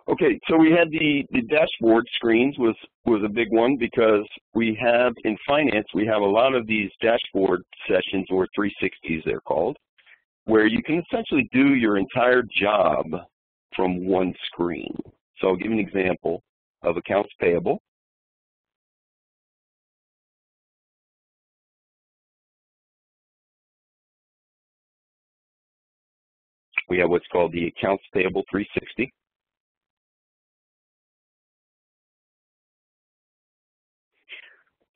Okay, so we had the dashboard screens was a big one because we have in finance, we have a lot of these dashboard sessions, or 360s they're called, where you can essentially do your entire job from one screen. So I'll give you an example of accounts payable. We have what's called the accounts payable 360.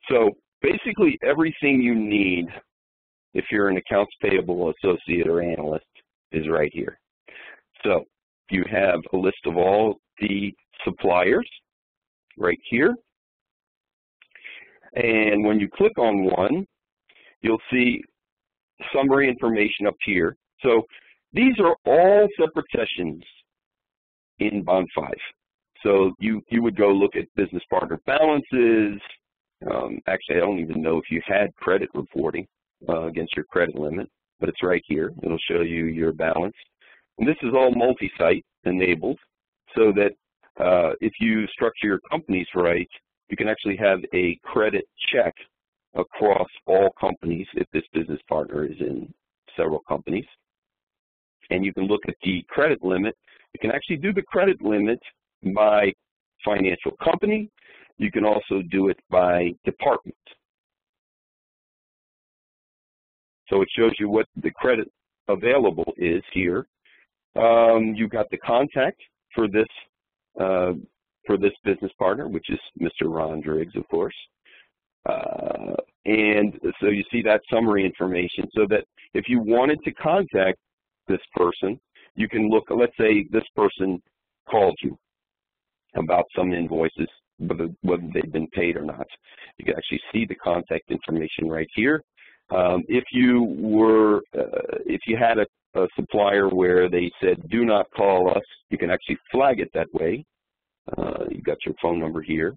So basically everything you need if you're an accounts payable associate or analyst is right here. So you have a list of all the suppliers right here. And when you click on one, you'll see summary information up here. So these are all separate sessions in Bond 5. So you would go look at business partner balances. Actually, I don't even know if you had credit reporting against your credit limit, but it's right here. It'll show you your balance. And this is all multi-site enabled so that if you structure your companies right, you can actually have a credit check across all companies if this business partner is in several companies. And you can look at the credit limit. You can actually do the credit limit by financial company. You can also do it by department. So it shows you what the credit available is here. You've got the contact for this business partner, which is Mr. Ron Driggs, of course. And so you see that summary information so that if you wanted to contact this person, you can look, let's say this person called you about some invoices, whether they've been paid or not. You can actually see the contact information right here. If you had a supplier where they said, do not call us, you can actually flag it that way. You've got your phone number here,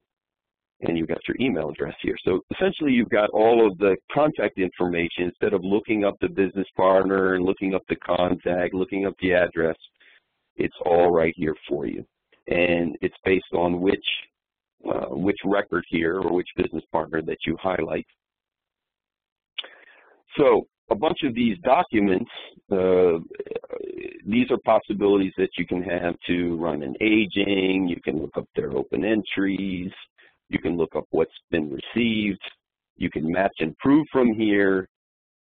and you've got your email address here. So essentially, you've got all of the contact information. Instead of looking up the business partner and looking up the contact, looking up the address, it's all right here for you. And it's based on which record here or which business partner that you highlight. So a bunch of these documents, these are possibilities that you can have to run an aging. You can look up their open entries. You can look up what's been received. You can match and prove from here.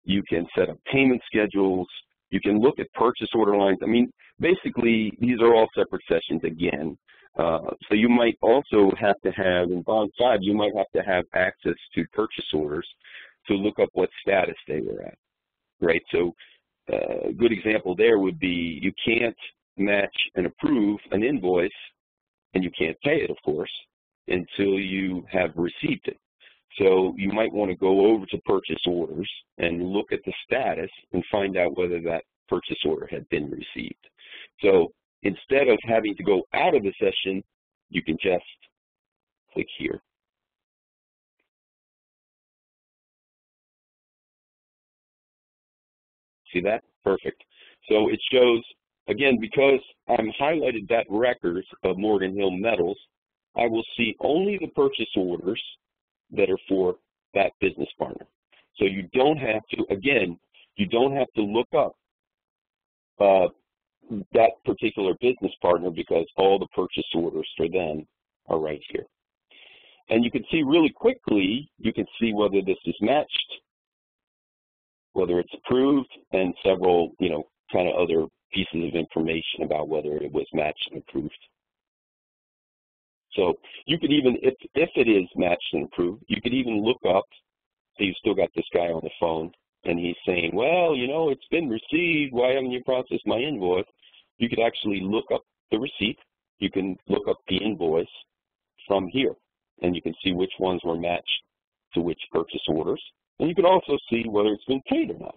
You can set up payment schedules. You can look at purchase order lines. I mean, basically, these are all separate sessions again. So you might also have to have, in Bond 5, you might have to have access to purchase orders to look up what status they were at, right? So a good example there would be you can't match and approve an invoice, and you can't pay it, of course, until you have received it. So you might want to go over to purchase orders and look at the status and find out whether that purchase order had been received. So instead of having to go out of the session, you can just click here. See that? Perfect. So it shows, again, because I'm highlighted that record of Morgan Hill Metals, I will see only the purchase orders that are for that business partner. So you don't have to, again, you don't have to look up that particular business partner because all the purchase orders for them are right here. And you can see really quickly, you can see whether this is matched, whether it's approved, and several, kind of other pieces of information about whether it was matched and approved. So you could even, if it is matched and approved, you could even look up, so you've still got this guy on the phone, and he's saying, well, it's been received, why haven't you processed my invoice? You could actually look up the receipt. You can look up the invoice from here, and you can see which ones were matched to which purchase orders. And you can also see whether it's been paid or not.